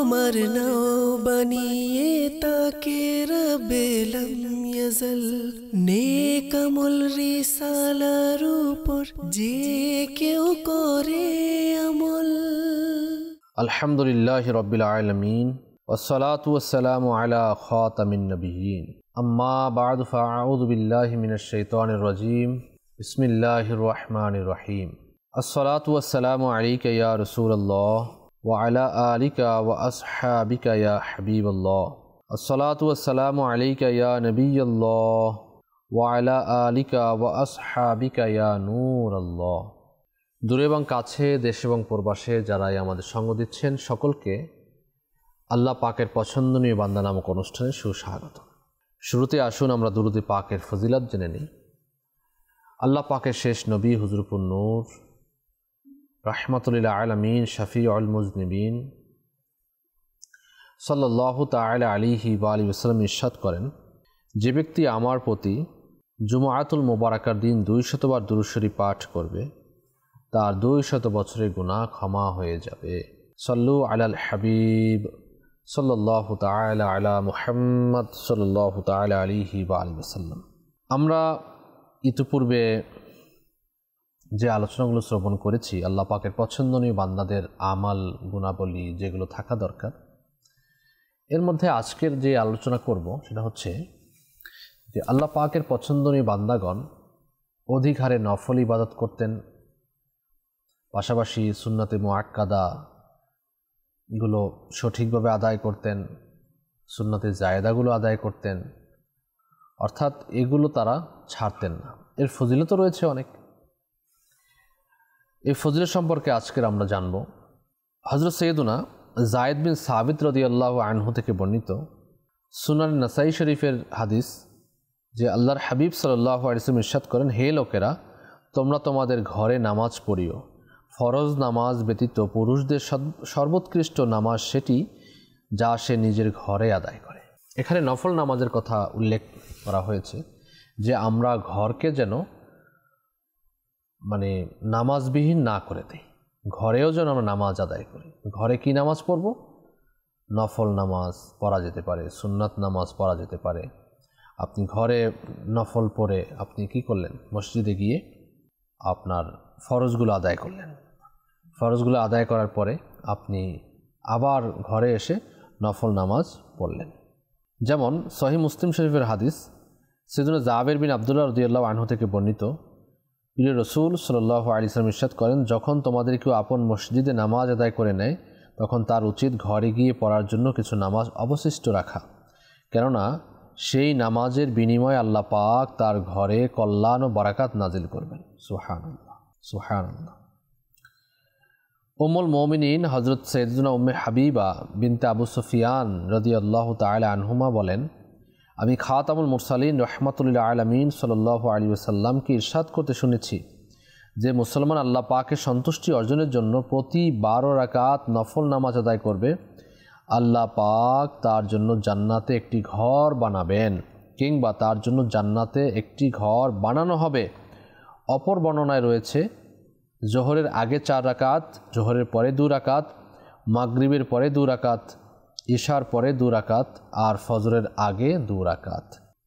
আমার নাও বানিয়ে তাকে রবেলাম ইয়াজল নেক আমল রিসালার উপর যে কেউ করে আমল। আলহামদুলিল্লাহি রাব্বিল আলামিন ওয়াসসালাতু ওয়াসসালামু আলা খাতামিন নবিয়্যিন আম্মা বা'দু ফাআউযু বিল্লাহি মিনাশ শাইতানির রাজীম বিসমিল্লাহির রহমানির রহিম। আসসালাতু ওয়াসসালামু আলাইকা ইয়া রাসূলুল্লাহ ওয়া আলা আলিকা ওয়া আসহাবিকা ইয়া হাবিবাল্লাহ। আসসালাতু ওয়াসসালামু আলাইকা ইয়া নবিয়্যাল্লাহ ওয়া আলা আলিকা ওয়া আসহাবিকা ইয়া নূরাল্লাহ। দূরে এবং কাছে, দেশে এবং প্রবাসে যারাই আমাদের সঙ্গ দিচ্ছেন সকলকে আল্লাহ পাকের পছন্দনীয় বান্দা নামক অনুষ্ঠানে সুস্বাগত। শুরুতে আসুন আমরা দুরূদে পাকের ফজিলত জেনে নিই। আল্লাহ পাকের শেষ নবী হুজুরপুর নূর রাহমাতুল লিল আলামিন শাফিউল মুজনিবিন সাল্লাল্লাহু তাআলা আলাইহি ওয়া আলিহি ওয়াসাল্লাম ইরশাদ করেন, যে ব্যক্তি আমার প্রতি জুমআতুল মুবারাকার দিন 200 বার দুরূদ শরীফ পাঠ করবে তার 200 বছরের গুনাহ ক্ষমা হয়ে যাবে। সাল্লু আলাল হাবিব সাল্লাল্লাহু তাআলা আলা মুহাম্মদ সাল্লাল্লাহু তাআলা আলাইহি ওয়া আলিহি ওয়াসাল্লাম। আমরা ইতিপূর্বে যে আলোচনাগুলো শ্রবণ করেছি আল্লাহ পাকের পছন্দনীয় বান্দাদের আমাল গুণাবলী যেগুলো থাকা দরকার, এর মধ্যে আজকের যে আলোচনা করব সেটা হচ্ছে যে আল্লাহ পাকের পছন্দনীয় বান্দাগণ অধিক হারে নফল ইবাদত করতেন, পাশাপাশি সুন্নাতে মুআক্কাদা গুলো সঠিকভাবে আদায় করতেন, সুন্নাতে জায়েদাগুলো আদায় করতেন, অর্থাৎ এগুলো তারা ছাড়তেন না। এর ফজিলত রয়েছে অনেক। এই ফজিলত সম্পর্কে আজকের আমরা জানব। হযরত সৈয়দুনা যায়েদ বিন সাবিত রাদিয়াল্লাহু আনহু থেকে বর্ণিত সুনান নাসাই শরীফের হাদিস যে আল্লাহর হাবিব সাল্লাল্লাহু আলাইহি ওয়াসাল্লাম ইরশাদ করেন, হে লোকেরা, তোমরা তোমাদের ঘরে নামাজ পড়িও। ফরজ নামাজ ব্যতীত পুরুষদের সর্বোৎকৃষ্ট নামাজ সেটি যা সে নিজের ঘরে আদায় করে। এখানে নফল নামাজের কথা উল্লেখ করা হয়েছে যে আমরা ঘরকে যেন নামাজবিহীন না করে দেই, ঘরেও যেন আমরা নামাজ আদায় করি। ঘরে কি নামাজ পড়ব? নফল নামাজ পড়া যেতে পারে, সুন্নাত নামাজ পড়া যেতে পারে। আপনি ঘরে নফল পড়ে আপনি কি করলেন? মসজিদে গিয়ে আপনার ফরজগুলো আদায় করলেন। ফরজগুলো আদায় করার পরে আপনি আবার ঘরে এসে নফল নামাজ পড়লেন। যেমন সহিহ মুসলিম শরীফের হাদিস সাইয়েদুনা জাবের বিন আব্দুল্লাহ রাদিয়াল্লাহু আনহু থেকে বর্ণিত, প্রিয় রাসূল সাল্লাল্লাহু আলাইহি ওয়াসাল্লাম ইরশাদ করেন, যখন তোমাদের কেউ আপন মসজিদে নামাজ আদায় করে নেয় তখন তার উচিত ঘরে গিয়ে পড়ার জন্য কিছু নামাজ অবশিষ্ট রাখা, কেননা সেই নামাজের বিনিময়ে আল্লাহ পাক তার ঘরে কল্যাণ ও বারাকাত নাজিল করবেন। সুবহানাল্লাহ, সুবহানাল্লাহ। উম্মুল মুমিনিন হযরত সাইয়েদুনা উম্মে হাবিবা বিনতে আবু সুফিয়ান রাদিয়াল্লাহু তাআলা আনহুমা বলেন, আমি খাতামুল মুরসালিন রাহমাতুল লিল আলামিন সাল্লাল্লাহু আলাইহি ওয়াসাল্লামকে ইরশাদ করতে শুনেছি যে মুসলমান আল্লাহ পাকের সন্তুষ্টি অর্জনের জন্য প্রতি 12 রাকাত নফল নামাজ আদায় করবে, আল্লাহ পাক তার জন্য জান্নাতে একটি ঘর বানাবেন, কিংবা তার জন্য জান্নাতে একটি ঘর বানানো হবে। অপর বর্ণনায় রয়েছে জোহরের আগে 4 রাকাত, জোহরের পরে 2 রাকাত, মাগরিবের পরে 2 রাকাত, ইশার পরে 2 রাকাত আর ফজরের আগে 2 রাকাত।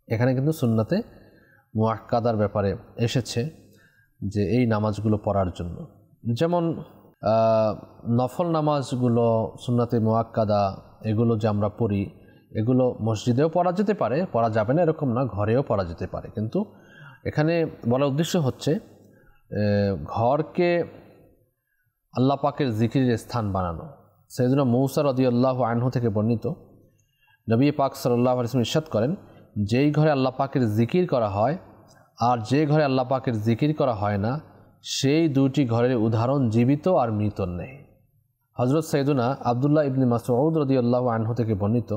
এখানে কিন্তু সুন্নাতে মুআক্কাদার ব্যাপারে এসেছে যে এই নামাজগুলো পড়ার জন্য। যেমন নফল নামাজগুলো সুন্নাতে মুআক্কাদা এগুলো যে আমরা পড়ি, এগুলো মসজিদেও পড়া যেতে পারে, পড়া যাবে না এরকম না, ঘরেও পড়া যেতে পারে। কিন্তু এখানে বলার উদ্দেশ্য হচ্ছে ঘরকে আল্লাহ পাকের জিকিরের স্থান বানানো। সাইয়েদুনা মূসা রাদিয়াল্লাহু আনহু থেকে বর্ণিত, নবী পাক সাল্লাল্লাহু আলাইহি ওয়াসাল্লাম ইরশাদ করেন, যেই ঘরে আল্লাহ পাকের জিকির করা হয় আর যে ঘরে আল্লাহ পাকের জিকির করা হয় না, সেই দুটি ঘরের উদাহরণ জীবিত আর মৃত নেই। হযরত সাইয়েদুনা আব্দুল্লাহ ইবনে মাসউদ রাদিয়াল্লাহু আনহু থেকে বর্ণিত,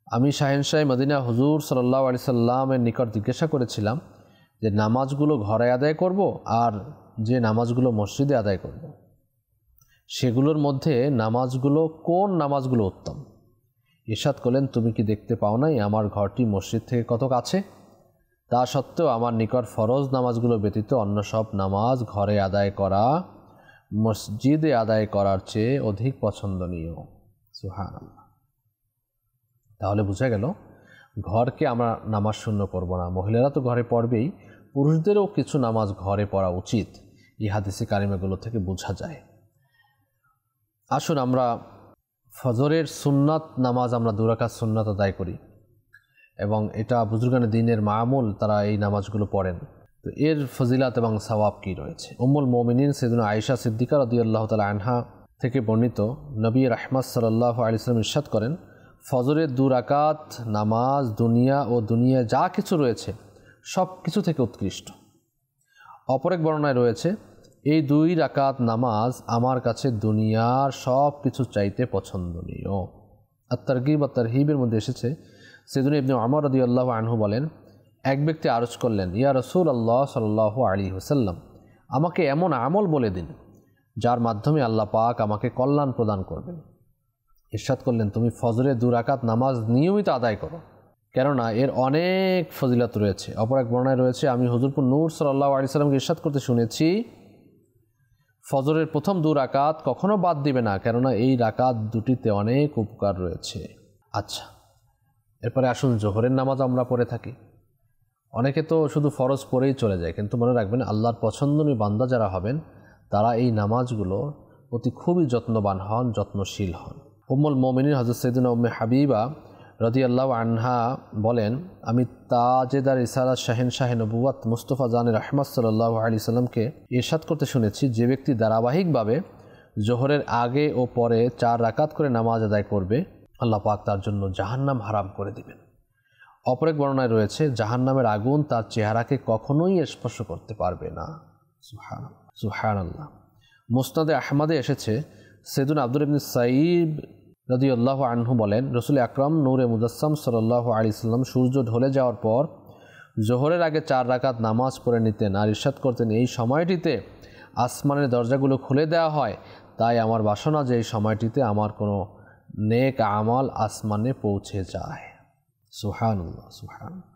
আমি শাহেনশাহ মদিনা হুজুর সাল্লাল্লাহু আলাইহি সাল্লামের নিকট জিজ্ঞাসা করেছিলাম যে নামাজগুলো ঘরে আদায় করব আর যে নামাজগুলো মসজিদে আদায় করব, সেগুলোর মধ্যে নামাজগুলো কোন নামাজগুলো উত্তম? ইরশাদ করলেন, তুমি কি দেখতে পাও নাই আমার ঘরটি মসজিদ থেকে কত কাছে? তা সত্ত্বেও আমার নিকট ফরজ নামাজগুলো ব্যতীত অন্য সব নামাজ ঘরে আদায় করা মসজিদে আদায় করার চেয়ে অধিক পছন্দনীয়। সুবহানাল্লাহ। তাহলে বোঝা গেল ঘরকে আমরা নামাজ শূন্য করব না। মহিলারা তো ঘরে পড়বেই, পুরুষদেরও কিছু নামাজ ঘরে পড়া উচিত, এই হাদিসে কারিমাগুলো থেকে বোঝা যায়। আসুন আমরা ফজরের সুন্নাত নামাজ আমরা 2 রাকাত সুন্নাত আদায় করি, এবং এটা বুজুর্গানে দ্বীনের মামুল, তারা এই নামাজগুলো পড়েন। তো এর ফজিলাত এবং সওয়াব কী রয়েছে? উম্মুল মুমিনিন সাইয়্যিদাতুনা আয়েশা সিদ্দিকা রাদিয়াল্লাহু তাআলা আনহা থেকে বর্ণিত, নবী রাহমাত সাল্লাল্লাহু আলাইহি ওয়াসাল্লাম ইরশাদ করেন, ফজরের 2 রাকাত নামাজ দুনিয়া ও দুনিয়ায় যা কিছু রয়েছে সব কিছু থেকে উৎকৃষ্ট। অপর এক বর্ণনায় রয়েছে, এই 2 রাকাত নামাজ আমার কাছে দুনিয়ার সব কিছু চাইতে পছন্দনীয়। আত-তারগীব ওয়া তারহিবের মধ্যে এসেছে, সাইয়্যিদুনা ইবনে উমর রাদিয়াল্লাহু আনহু বলেন, এক ব্যক্তি আরজ করলেন, ইয়া রাসূলুল্লাহ সাল্লাল্লাহু আলাইহি ওয়াসাল্লাম, আমাকে এমন আমল বলে দিন যার মাধ্যমে আল্লাহ পাক আমাকে কল্যাণ প্রদান করবেন। ইরশাদ করলেন, তুমি ফজরের 2 রাকাত নামাজ নিয়মিত আদায় করো, কেননা এর অনেক ফজিলত রয়েছে। অপর এক বর্ণনায় রয়েছে, আমি হুজুরপুর নূর সাল্লাল্লাহু আলাইহি ওয়াসাল্লামকে ইরশাদ করতে শুনেছি, ফজরের প্রথম 2 রাকাত কখনো বাদ দিবে না, কেননা এই রাকাত দুটিতে অনেক উপকার রয়েছে। আচ্ছা, এরপরে আসুন জোহরের নামাজ আমরা পড়ে থাকি। অনেকে তো শুধু ফরজ পড়েই চলে যায়, কিন্তু মনে রাখবেন আল্লাহর পছন্দনীয় বান্দা যারা হবেন তারা এই নামাজগুলো অতি খুবই যত্নবান হন, যত্নশীল হন। উম্মুল মুমিনিন হযরত সাইয়্যিদাতুনা উম্মে হাবিবা রাদিয়াল্লাহু আনহা বলেন, আমি তাজেদার রিসালাত শাহেনশাহ নবুওয়াত মুস্তাফা জানে রাহমাত সাল্লাল্লাহু আলাইহি সাল্লামকে ইরশাদ করতে শুনেছি, যে ব্যক্তি ধারাবাহিকভাবে জোহরের আগে ও পরে 4 রাকাত করে নামাজ আদায় করবে, আল্লাহ পাক তার জন্য জাহান্নাম হারাম করে দিবেন। অপর এক বর্ণনায় রয়েছে, জাহান্নামের আগুন তার চেহারাকে কখনোই স্পর্শ করতে পারবে না। সুবহানাল্লাহ। মুসনাদে আহমদে এসেছে, সাইয়্যিদুনা আব্দুর ইবনে সাইব রাদিয়াল্লাহু আনহু বলেন, রাসূল আকরাম নূরে মুজাসসাম সাল্লাল্লাহু আলাইহি সাল্লাম সূর্য ঢলে যাওয়ার পর জোহরের আগে 4 রাকাত নামাজ পড়ে নিতেন আর ইরশাদ করতেন, এই সময়টিতে আসমানের দরজাগুলো খুলে দেওয়া হয়, তাই আমার বাসনা যে এই সময়টিতে আমার কোনো নেক আমল আসমানে পৌঁছে যায়। সুবহানাল্লাহ, সুবহানাল্লাহ।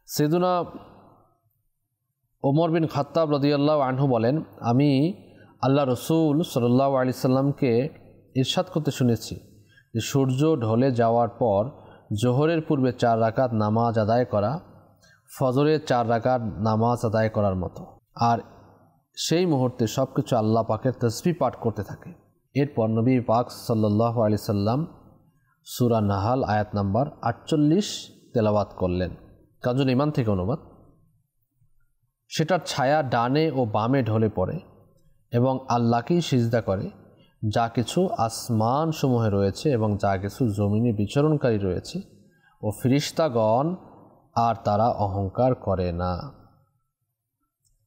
সাইয়্যিদুনা ওমর বিন খাত্তাব রাদিয়াল্লাহু আনহু বলেন, আমি আল্লাহ রসুল সাল্লাল্লাহু আলাইহি সাল্লামকে ইরশাদ করতে শুনেছি যে সূর্য ঢলে যাওয়ার পর জোহরের পূর্বে 4 রাকাত নামাজ আদায় করা ফজরের 4 রাকাত নামাজ আদায় করার মতো, আর সেই মুহূর্তে সব কিছু আল্লাহ পাকের তাসবিহ পাঠ করতে থাকে। এরপর নবী পাক সাল্লাল্লাহু আলাইহি সাল্লাম সূরা নাহাল আয়াত নাম্বার 48 তেলাওয়াত করলেন। কাজল ইমান থেকে অনুবাদ, সেটার ছায়া ডানে ও বামে ঢলে পড়ে এবং আল্লাহকেই সিজদা করে, যা কিছু আসমান সমূহে রয়েছে এবং যা কিছু জমিনে বিচরণকারী রয়েছে ও ফিরিস্তাগণ, আর তারা অহংকার করে না।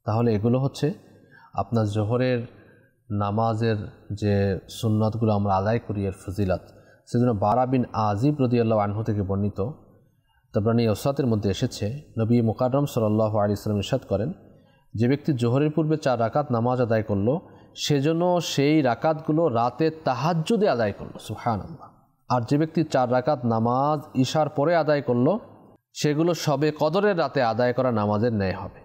তাহলে এগুলো হচ্ছে আপনার জোহরের নামাজের যে সুন্নাতগুলো আমরা আদায় করি এর ফজিলত। সেজন্য বারা বিন আজিব রাদিয়াল্লাহু আনহু থেকে বর্ণিত তাবরানী ওসাতের মধ্যে এসেছে, নবী মুকাররম সাল্লাল্লাহু আলাইহি ওয়াসাল্লাম ইরশাদ করেন, যে ব্যক্তি জোহরের পূর্বে 4 রাকাত নামাজ আদায় করলো, সেজন্য সেই রাকাতগুলো রাতে তাহাজ্জুদে আদায় করলো। সুবহানাল্লাহ। আর যে ব্যক্তি 4 রাকাত নামাজ ইশার পরে আদায় করলো, সেগুলো সবে কদরের রাতে আদায় করা নামাজের ন্যায় হবে।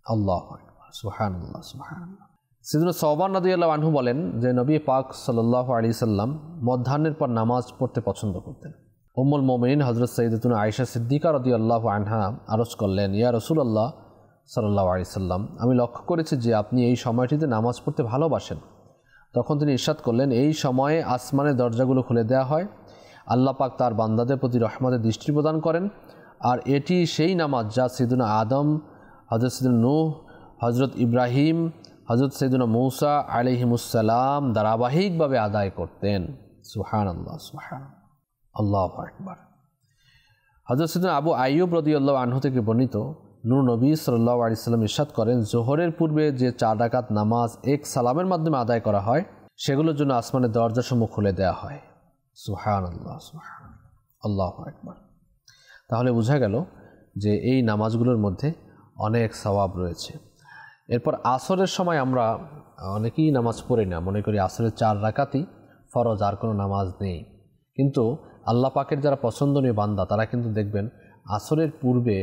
আল্লাহু আকবার, সুবহানাল্লাহ, সুবহানাল্লাহ। সাইয়্যিদুনা সাওবান রাদিয়াল্লাহু আনহু বলেন যে নবী পাক সাল্লাল্লাহু আলাইহি সাল্লাম মধ্যাহ্নের পর নামাজ পড়তে পছন্দ করতেন। উম্মুল মুমিনিন হযরত সাইয়্যিদাতুনা আয়েশা সিদ্দিকা রাদিয়াল্লাহু আনহা আরজ করলেন, ইয়া রাসূলুল্লাহ সাল্লাল্লাহু আলাইহি সাল্লাম, আমি লক্ষ্য করেছি যে আপনি এই সময়টিতে নামাজ পড়তে ভালোবাসেন। তখন তিনি ইরশাদ করলেন, এই সময়ে আসমানের দরজাগুলো খুলে দেওয়া হয়, আল্লাহ পাক তার বান্দাদের প্রতি রহমতের দৃষ্টি প্রদান করেন, আর এটি সেই নামাজ যা সাইয়্যিদুনা আদম, হযরত সাইয়্যিদুনা নূহ, হযরত ইব্রাহিম, হযরত সাইয়্যিদুনা মূসা আলাইহিমুসসালাম ধারাবাহিকভাবে আদায় করতেন। সুবহানাল্লাহ, সুবহানাল্লাহ, আল্লাহু আকবার। হযরত সাইয়্যিদুনা আবু আইয়ুব রাদিয়াল্লাহু আনহু থেকে বর্ণিত, নূর নবী সাল্লাল্লাহু আলাইহি সাল্লাম ইরশাদ করেন, জোহরের পূর্বে যে 4 রাকাত নামাজ এক সালামের মাধ্যমে আদায় করা হয়, সেগুলোর জন্য আসমানের দরজাসমূহ খুলে দেওয়া হয়। সুবহানাল্লাহ, সুবহানাল্লাহ, আল্লাহু আকবার। তাহলে বোঝা গেল যে এই নামাজগুলোর মধ্যে অনেক সওয়াব রয়েছে। এরপর আসরের সময় আমরা অনেকেই নামাজ পড়ি না, মনে করি আসরের 4 রাকাতই ফরজ, আর কোনো নামাজ নেই। কিন্তু আল্লাহ পাকের যারা পছন্দনীয় বান্দা তারা কিন্তু দেখবেন আসরের পূর্বে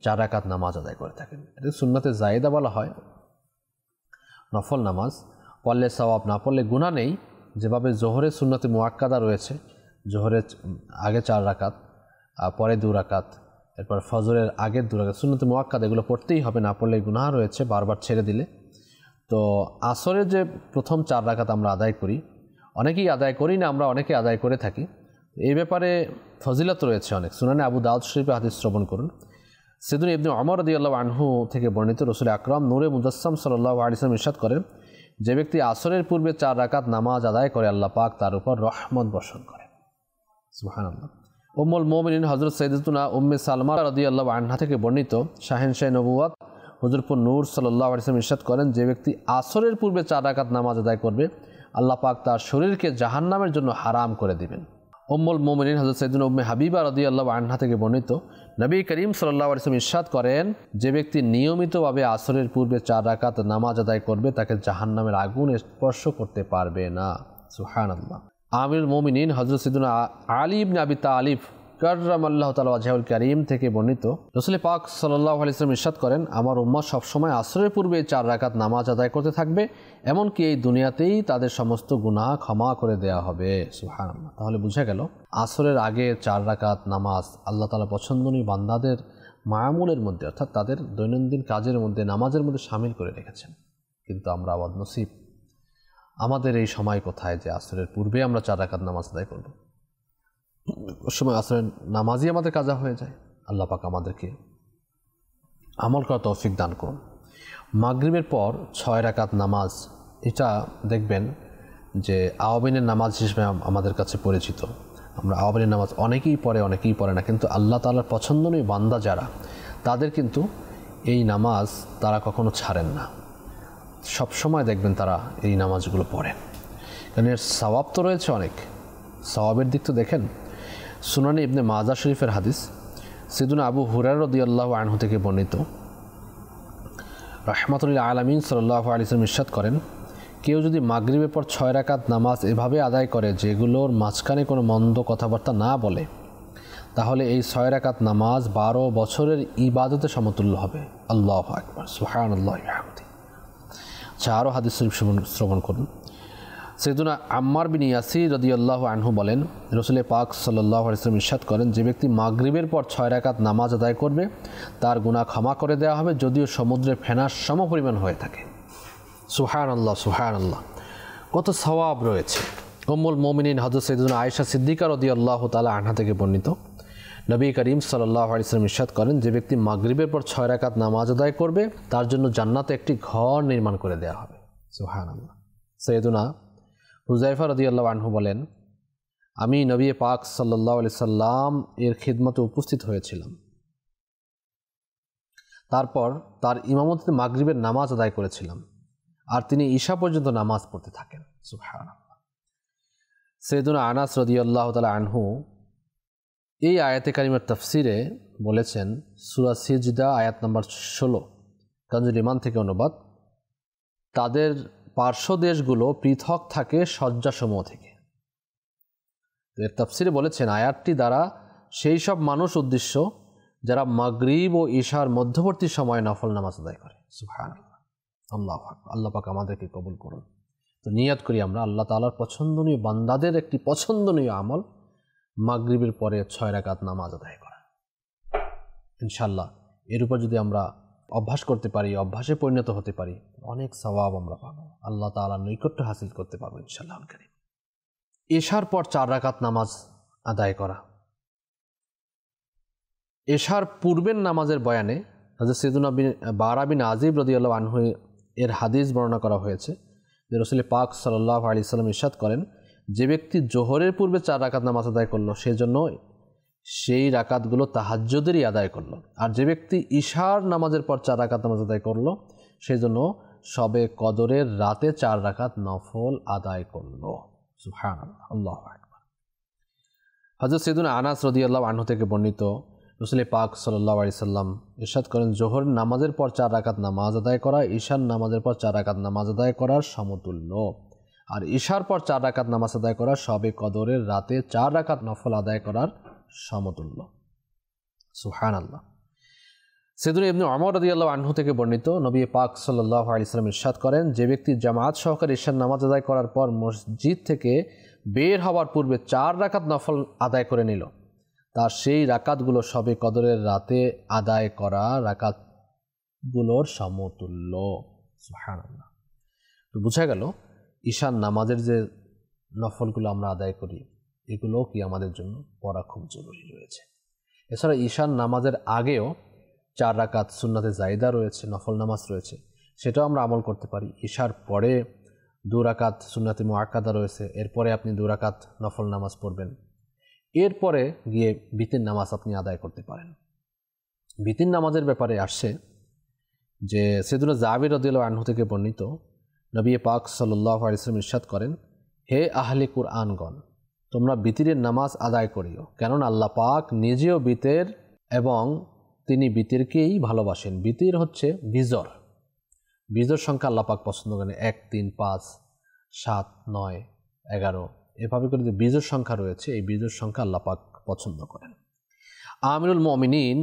4 রাকাত নামাজ আদায় করে থাকেন। এটা সুন্নাতে জায়েদা বলা হয়, নফল নামাজ পড়লে সওয়াব, না পড়লে গুনাহ নেই, যেভাবে জোহরের সুন্নতে মুআক্কাদা রয়েছে, জোহরের আগে 4 রাকাত, পরে 2 রাকাত, এরপর ফজরের আগের 2 রাকাত সুন্নতে মুআক্কাদা, এগুলো পড়তেই হবে, না পড়লে গুনাহ রয়েছে বারবার ছেড়ে দিলে। তো আসরের যে প্রথম 4 রাকাত আমরা আদায় করি, অনেকেই আদায় করি না, আমরা অনেকে আদায় করে থাকি। এই ব্যাপারে ফজিলত রয়েছে অনেক। সুনানে আবু দাউদ শরীফে হাদিস শ্রবণ করুন। সাইয়্যিদুনা ইবনে ওমর রাদিয়াল্লাহু আনহু থেকে বর্ণিত, রাসূল আকরাম নূরে মুজাসসাম সাল্লাল্লাহু আলাইহি ওয়াসাল্লাম ইরশাদ করেন, যে ব্যক্তি আসরের পূর্বে 4 রাকাত নামাজ আদায় করে আল্লাহ পাক তার উপর রহমত বর্ষণ করেন। সুবহানাল্লাহ। উম্মুল মুমিনিন হযরত সাইয়্যিদাতুনা উম্মে সালমা রাদিয়াল্লাহু আনহা থেকে বর্ণিত, শাহেনশাহ নবুয়ত হুজুরপুর নূর সাল্লাল্লাহু আলাইহি ওয়াসাল্লাম ইরশাদ করেন, যে ব্যক্তি আসরের পূর্বে 4 রাকাত নামাজ আদায় করবে আল্লাহ পাক তার শরীরকে জাহান্নামের জন্য হারাম করে দিবেন। উম্মুল মুমিনিন হযরত সাইয়্যিদাতুনা উম্মে হাবিবা রাদিয়াল্লাহু আনহা থেকে বর্ণিত, নবী করিম সাল্লাল্লাহু আলাইহি ওয়াসাল্লাম ইরশাদ করেন, যে ব্যক্তি নিয়মিতভাবে আসরের পূর্বে 4 রাকাত নামাজ আদায় করবে তাকে জাহান্নামের আগুন স্পর্শ করতে পারবে না। সুবহানাল্লাহ। আমিরুল মুমিনিন হযরত সাইয়্যিদুনা আলী ইবনে আবি তালিব কাররামাল্লাহু তাআলা ওয়াজহুল কারীম থেকে বর্ণিত, রাসূল পাক সাল্লাল্লাহু আলাইহি ওয়াসাল্লাম ইরশাদ করেন, আমার উম্মত সবসময় আসরের পূর্বে 4 রাকাত নামাজ আদায় করতে থাকবে, এমনকি এই দুনিয়াতেই তাদের সমস্ত গুনাহ ক্ষমা করে দেওয়া হবে। সুবহানাল্লাহ। তাহলে বুঝা গেল আসরের আগে 4 রাকাত নামাজ আল্লাহ তাআলা পছন্দনীয় বান্দাদের মায়ামুলের মধ্যে, অর্থাৎ তাদের দৈনন্দিন কাজের মধ্যে, নামাজের মধ্যে শামিল করে রেখেছেন। কিন্তু আমরা বদনসিব, আমাদের এই সময় কোথায় যে আসরের পূর্বে আমরা 4 রাকাত নামাজ আদায় করব। ওই সময় আসরের নামাজই আমাদের কাজা হয়ে যায়। আল্লাহ পাক আমাদেরকে আমল করা তৌফিক দান করুন। মাগরিবের পর 6 রাকাত নামাজ, এটা দেখবেন যে আওয়াবিনের নামাজ হিসেবে আমাদের কাছে পরিচিত। আমরা আওয়াবিনের নামাজ অনেকেই পড়ে না, কিন্তু আল্লাহ তাআলার পছন্দনীয় বান্দা যারা, তাদের কিন্তু এই নামাজ তারা কখনো ছাড়েন না। সব সময় দেখবেন তারা এই নামাজগুলো পড়েন, কারণ এর সওয়াব তো রয়েছে অনেক। সওয়াবের দিক তো দেখেন, সুনানে ইবনে মাজা শরীফের হাদিস, সাইয়্যিদুনা আবু হুরায়রা রাদিয়াল্লাহু আনহু থেকে বর্ণিত, রাহমাতুল লিল আলামিন সাল্লাল্লাহু আলাইহি ওয়াসাল্লাম ইরশাদ করেন, কেউ যদি মাগরিবের পর 6 রাকাত নামাজ এভাবে আদায় করে যেগুলোর মাঝখানে কোনো মন্দ কথাবার্তা না বলে, তাহলে এই 6 রাকাত নামাজ 12 বছরের ইবাদতের সমতুল্য হবে। আল্লাহু আকবার, সুবহানাল্লাহি ওয়া বিহামদিহি। আরও হাদিস শরীফ শ্রবণ করুন। সাইয়্যিদুনা আম্মার বিন ইয়াসির রাদিয়াল্লাহু আনহু বলেন, রাসূল পাক সাল্লাল্লাহু আলাইহি ওয়াসাল্লাম ইরশাদ করেন, যে ব্যক্তি মাগরিবের পর 6 রাকাত নামাজ আদায় করবে তার গুনাহ ক্ষমা করে দেওয়া হবে, যদিও সমুদ্রের ফেনার সমপরিমাণ হয়ে থাকে। সুবহানাল্লাহ, সুবহানাল্লাহ, কত সওয়াব রয়েছে। উম্মুল মুমিনিন হযরত সাইয়্যিদুনা আয়েশা সিদ্দিকা রাদিয়াল্লাহু তাআলা আনহা থেকে বর্ণিত, নবী করিম সাল্লাল্লাহু আলাইহি ওয়াসাল্লাম ইরশাদ করেন, যে ব্যক্তি মাগরিবের পর 6 রাকাত নামাজ আদায় করবে তার জন্য জান্নাতে একটি ঘর নির্মাণ করে দেওয়া হবে। সুবহানাল্লাহ। সাইয়্যিদুনা হুযায়ফা রাদিয়াল্লাহু আনহু বলেন, আমি নবী পাক সাল্লাল্লাহু আলাইহি সাল্লাম এর খিদমতে উপস্থিত হয়েছিলাম, তারপর তার ইমামতিতে মাগরিবের নামাজ আদায় করেছিলাম, আর তিনি ঈশা পর্যন্ত নামাজ পড়তে থাকেন। সুবহানাল্লাহ। সাইয়্যিদুনা আনাস রাদিয়াল্লাহু তাআলা আনহু এই আয়াতে কারিমার তাফসিরে বলেছেন, সূরা সিজদা আয়াত নম্বর 16, কানজুল ইমান থেকে অনুবাদ, তাদের পার্শ্ব দেশগুলো পৃথক থাকে শয্যাসমূহ থেকে। এর তাফসিরে বলেছেন, আয়াতটি দ্বারা সেই সব মানুষ উদ্দেশ্য যারা মাগরিব ও ঈশার মধ্যবর্তী সময়ে নফল নামাজ আদায় করে। সুবহানাল্লাহ, আল্লাহু আকবার। আল্লাহ পাক আমাদেরকে কবুল করুন। তো নিয়াত করি আমরা আল্লাহ তাআলার পছন্দনীয় বান্দাদের একটি পছন্দনীয় আমল মাগরিবের পরে 6 রাকাত নামাজ আদায় করা। ইনশাআল্লাহ এর উপর যদি আমরা অভ্যাস করতে পারি, অভ্যাসে পরিণত হতে পারি, অনেক সওয়াব আমরা পাবো, আল্লাহ তাআলার নৈকট্য হাসিল করতে পারবো ইনশাআল্লাহ কারীম। ঈশার পর 4 রাকাত নামাজ আদায় করা। ঈশার পূর্বের নামাজের বয়ানে হযরত সাইয়্যিদুনা বারা বিন আযিব রাদিয়াল্লাহু আনহু এর হাদিস বর্ণনা করা হয়েছে যে রাসূল পাক সাল্লাল্লাহু আলাইহি ওয়াসাল্লাম ইরশাদ করেন, যে ব্যক্তি জোহরের পূর্বে 4 রাকাত নামাজ আদায় করলো সেজন্য সেই রাকাতগুলো তাহাজ্জুদেরই আদায় করলো, আর যে ব্যক্তি ঈশার নামাজের পর 4 রাকাত নামাজ আদায় করলো সেজন্য শবে কদরের রাতে 4 রাকাত নফল আদায় করলো। সুবহানাল্লাহ, আল্লাহু আকবার। হযরত সাইয়্যিদুনা আনাস রাদিয়াল্লাহু আনহু থেকে বর্ণিত, রাসূল পাক সাল্লাল্লাহু আলাইহি সাল্লাম ইরশাদ করেন, জোহরের নামাজের পর 4 রাকাত নামাজ আদায় করা ঈশার নামাজের পর 4 রাকাত নামাজ আদায় করার সমতুল্য, আর ঈশার পর 4 রাকাত নামাজ আদায় করা শবে কদরের রাতে 4 রাকাত নফল আদায় করার সমতুল্য। সুবহানাল্লাহ। সাইয়েদুনা ইবনে ওমর রাদিয়াল্লাহু আনহু থেকে বর্ণিত, নবী পাক সাল্লাল্লাহু আলাইহি ওয়াসাল্লাম ইরশাদ করেন, যে ব্যক্তি জামাত সহকারে ঈশার নামাজ আদায় করার পর মসজিদ থেকে বের হওয়ার পূর্বে 4 রাকাত নফল আদায় করে নিল, তার সেই রাকাতগুলো শবে কদরের রাতে আদায় করা রাকাতগুলোর সমতুল্য। সুবহানাল্লাহ। তো বোঝা গেল ঈশার নামাজের যে নফলগুলো আমরা আদায় করি এগুলো কি আমাদের জন্য পড়া খুব জরুরি রয়েছে। এছাড়া ঈশার নামাজের আগেও 4 রাকাত সুন্নাতে জায়দা রয়েছে, নফল নামাজ রয়েছে, সেটাও আমরা আমল করতে পারি। ঈশার পরে 2 রাকাত সুন্নাতে মুআক্কাদা রয়েছে, এরপরে আপনি 2 রাকাত নফল নামাজ পড়বেন, এরপরে গিয়ে বিতির নামাজ আপনি আদায় করতে পারেন। বিতির নামাজের ব্যাপারে আসছে যে সাইয়েদুনা জাবির রাদিয়াল্লাহু আনহু থেকে বর্ণিত, নবী পাক সাল্লাল্লাহু আলাইহি ওয়াসাল্লাম ইরশাদ করেন, হে আহলে কুরআনগণ, তোমরা বিতিরের নামাজ আদায় করিও, কেননা আল্লাহ পাক নিজেও বিতের এবং তিনি বিতিরকেই ভালোবাসেন। বিতির হচ্ছে বিজর, বিজর সংখ্যা আল্লাহ পাক পছন্দ করেন। 1, 3, 5, 7, 9, 11 এভাবে করে যে বিজর সংখ্যা রয়েছে এই বিজর সংখ্যা আল্লাহ পাক পছন্দ করেন। আমিরুল মুমিনিন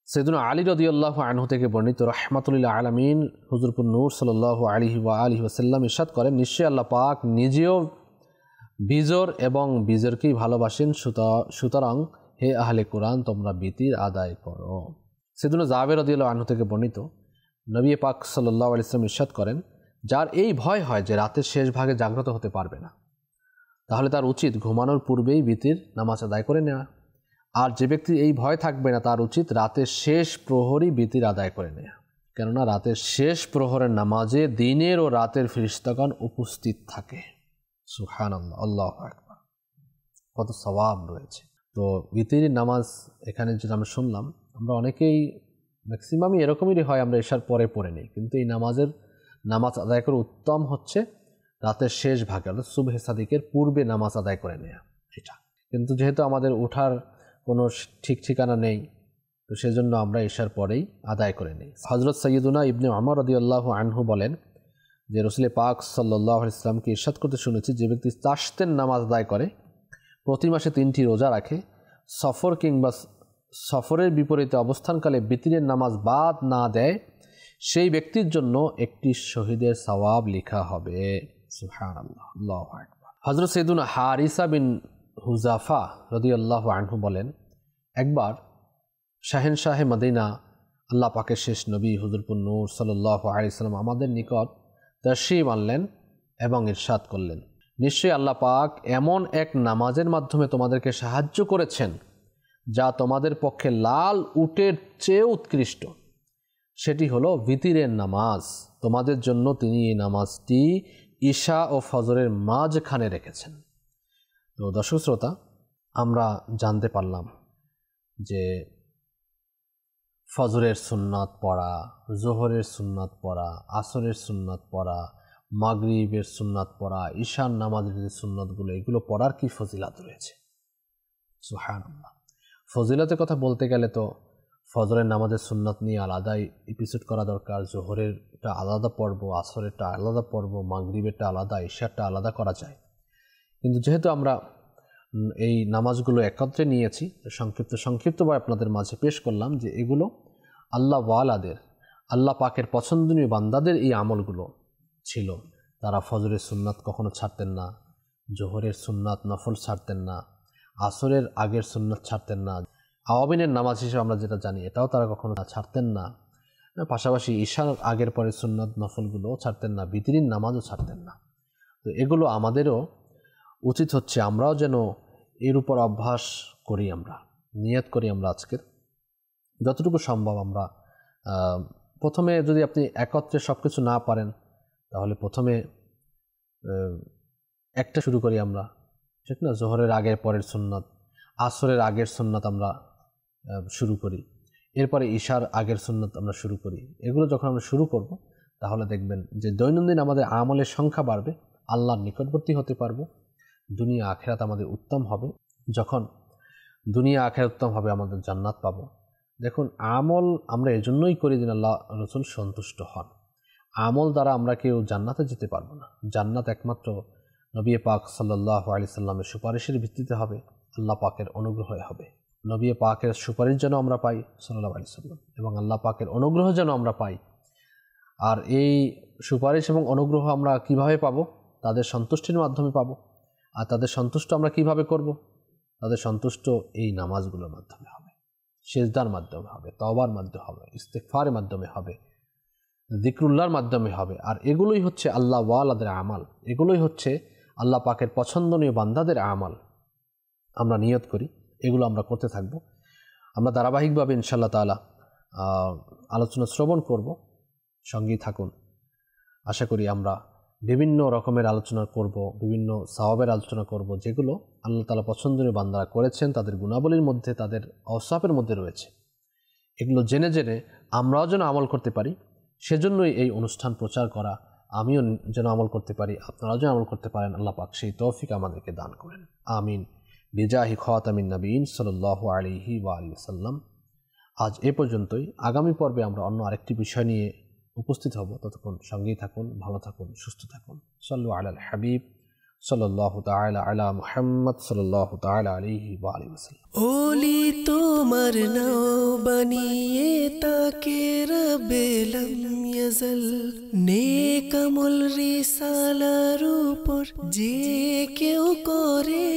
সাইয়েদুনা আলী রাদিয়াল্লাহু আনহু থেকে বর্ণিত, রাহমাতুল লিল আলামিন হুজুরপুর নূর সাল্লাল্লাহু আলাইহি ওয়াসাল্লাম ইরশাদ করেন, নিশ্চয়ই আল্লাহ পাক নিজেও বিজর এবং বিজরকেই ভালোবাসেন, সুতরাং হে আহলে কুরআন তোমরা বিতির আদায় করো। সাইয়েদুনা জাবের রাদিয়াল্লাহু আনহু থেকে বর্ণিত, নবী পাক সাল্লাল্লাহু আলাইহি ওয়াসাল্লাম ইরশাদ করেন, যার এই ভয় হয় যে রাতের শেষ ভাগে জাগ্রত হতে পারবে না, তাহলে তার উচিত ঘুমানোর পূর্বেই বিতির নামাজ আদায় করে নেওয়া। আর যে ব্যক্তির এই ভয় থাকবে না তার উচিত রাতের শেষ প্রহরই বিতির আদায় করে নেওয়া, কেননা রাতের শেষ প্রহরের নামাজে দিনের ও রাতের ফেরেশতাগণ উপস্থিত থাকে। সুবহানাল্লাহ, আল্লাহু আকবার, কত সওয়াব রয়েছে। তো বিতিরের নামাজ এখানে যেটা আমরা শুনলাম, আমরা অনেকেই ম্যাক্সিমামই এরকমই হয়, আমরা এশার পরে পড়ে নিই, কিন্তু এই নামাজ আদায় করে উত্তম হচ্ছে রাতের শেষ ভাগে অর্থাৎ সুবহে সাদিকের পূর্বে নামাজ আদায় করে নেওয়া এটা। কিন্তু যেহেতু আমাদের ওঠার কোনো ঠিক ঠিকানা নেই, তো সেজন্য আমরা এশার পরেই আদায় করে নিই। হযরত সাইয়েদুনা ইবনে ওমর রাদিয়াল্লাহু আনহু বলেন যে রাসূল পাক সাল্লাল্লাহু আলাইহি ওয়াসাল্লামকে ইরশাদ করতে শুনেছি, যে ব্যক্তি চাশতের নামাজ আদায় করে, প্রতি মাসে 3টি রোজা রাখে, সফর কিংবা সফরের বিপরীতে অবস্থানকালে বিতিরের নামাজ বাদ না দেয়, সেই ব্যক্তির জন্য একটি শহীদের সওয়াব লেখা হবে। সুবহানাল্লাহ, আল্লাহু আকবার। হযরত সাইয়েদুনা হারিসা বিন হুযাফা রাদিয়াল্লাহু আনহু বলেন, একবার শাহেনশাহে মদিনা আল্লাহ পাকের শেষ নবী হুজুরপুর নূর সাল্লাল্লাহু আলাইহি ওয়াসাল্লাম আমাদের নিকট তাশরীফ আনলেন এবং ইরশাদ করলেন, নিশ্চয়ই আল্লাহ পাক এমন এক নামাজের মাধ্যমে তোমাদেরকে সাহায্য করেছেন যা তোমাদের পক্ষে লাল উটের চেয়ে উৎকৃষ্ট, সেটি হলো বিতিরের নামাজ। তোমাদের জন্য তিনি এই নামাজটি ঈশা ও ফজরের মাঝখানে রেখেছেন। তো দর্শক শ্রোতা, আমরা জানতে পারলাম যে ফজরের সুন্নাত পড়া, জোহরের সুন্নাত পড়া, আসরের সুন্নাত পড়া, মাগরিবের সুন্নাত পড়া, ঈশার নামাজের যে সুন্নাতগুলো, এগুলো পড়ার কি ফজিলাত রয়েছে। সুবহানাল্লাহ। ফজিলতের কথা বলতে গেলে তো ফজরের নামাজের সুন্নাত নিয়ে আলাদাই এপিসোড করা দরকার, জোহরেরটা আলাদা পর্ব, আসরেরটা আলাদা পর্ব, মাগরিবেরটা আলাদা, ঈশারটা আলাদা করা যায়। কিন্তু যেহেতু আমরা এই নামাজগুলো একত্রে নিয়েছি, সংক্ষিপ্তভাবে আপনাদের মাঝে পেশ করলাম যে এগুলো আল্লাহ ওয়ালাদের, আল্লাহ পাকের পছন্দনীয় বান্দাদের এই আমলগুলো ছিল। তারা ফজরের সুন্নাত কখনো ছাড়তেন না, জোহরের সুন্নাত নফল ছাড়তেন না, আসরের আগের সুন্নাত ছাড়তেন না, আওয়াবিনের নামাজ হিসেবে আমরা যেটা জানি এটাও তারা কখনো ছাড়তেন না, পাশাপাশি ঈশার আগের পরের সুন্নাত নফলগুলোও ছাড়তেন না, বিতিরির নামাজও ছাড়তেন না। তো এগুলো আমাদেরও উচিত হচ্ছে আমরাও যেন এর উপর অভ্যাস করি, আমরা নিয়ত করি, আমরা আজকের যতটুকু সম্ভব আমরা প্রথমে, যদি আপনি একত্রে সব কিছু না পারেন তাহলে প্রথমে একটা শুরু করি আমরা, ঠিক না? জোহরের আগের পরের সুন্নাত, আসরের আগের সুন্নাত আমরা শুরু করি, এরপরে ঈশার আগের সুন্নাত আমরা শুরু করি। এগুলো যখন আমরা শুরু করব তাহলে দেখবেন যে দৈনন্দিন আমাদের আমলের সংখ্যা বাড়বে, আল্লাহর নিকটবর্তী হতে পারবো, দুনিয়া আখিরাত আমাদের উত্তম হবে। যখন দুনিয়া আখিরাত উত্তম হবে আমাদের জান্নাত পাবো। দেখুন, আমল আমরা এজন্যই করি যেন আল্লাহ রাসূল সন্তুষ্ট হন। আমল দ্বারা আমরা কেউ জান্নাতে যেতে পারবো না। জান্নাত একমাত্র নবী পাক সাল্লাল্লাহু আলাইহি সাল্লামের সুপারিশের ভিত্তিতে হবে, আল্লাহ পাকের অনুগ্রহে হবে। নবী পাকের সুপারিশ যেন আমরা পাই সাল্লাল্লাহু আলাইহি ওয়াসাল্লাম, এবং আল্লাহ পাকের অনুগ্রহ যেন আমরা পাই। আর এই সুপারিশ এবং অনুগ্রহ আমরা কিভাবে পাবো? তাদের সন্তুষ্টির মাধ্যমে পাবো। আর তাদের সন্তুষ্ট আমরা কিভাবে করব? তাদের সন্তুষ্ট এই নামাজগুলোর মাধ্যমে হবে, সিজদার মাধ্যমে হবে, তওবার মাধ্যমে হবে, ইস্তিগফারের মাধ্যমে হবে, যিকরুল্লাহর মাধ্যমে হবে। আর এগুলোই হচ্ছে আল্লাহ ওয়ালাদের আমাল, এগুলোই হচ্ছে আল্লাহ পাকের পছন্দনীয় বান্দাদের আমাল। আমরা নিয়ত করি, এগুলো আমরা করতে থাকব। আমরা ধারাবাহিকভাবে ইনশাআল্লাহ তাআলা আলোচনা শ্রবণ করব, সঙ্গেই থাকুন। আশা করি আমরা বিভিন্ন রকমের আলোচনা করব, বিভিন্ন সওয়াবের আলোচনা করব, যেগুলো আল্লাহ তাআলা পছন্দনীয় বান্দারা করেছেন, তাদের গুণাবলীর মধ্যে, তাদের অওসাফের মধ্যে রয়েছে। এগুলো জেনে জেনে আমরাও যেন আমল করতে পারি, সেজন্যই এই অনুষ্ঠান প্রচার করা। আমিও যেন আমল করতে পারি, আপনারাও যেন আমল করতে পারেন। আল্লাহ পাক সেই তৌফিক আমাদেরকে দান করেন, আমিন। বিজাহি খাতামিন নবীন সাল্লাল্লাহু আলাইহি ওয়া আলিহি ওয়াসাল্লাম। আজ এ পর্যন্তই। আগামী পর্বে আমরা অন্য আরেকটি বিষয় নিয়ে উপস্থিত হব। ততক্ষণ সঙ্গেই থাকুন, ভালো থাকুন, সুস্থ থাকুন। সাল্লু আলাল হাবিব সাল্লাল্লাহু তাআলা আলা মুহাম্মদ সাল্লাল্লাহু তাআলা আলাইহি ওয়া আলিহি ওয়াসাল্লাম। ওলি তোমার নাও বানিয়ে তাকে রবেলম ইয়াজল, নেক আমল রিসালার উপর যে কেউ করে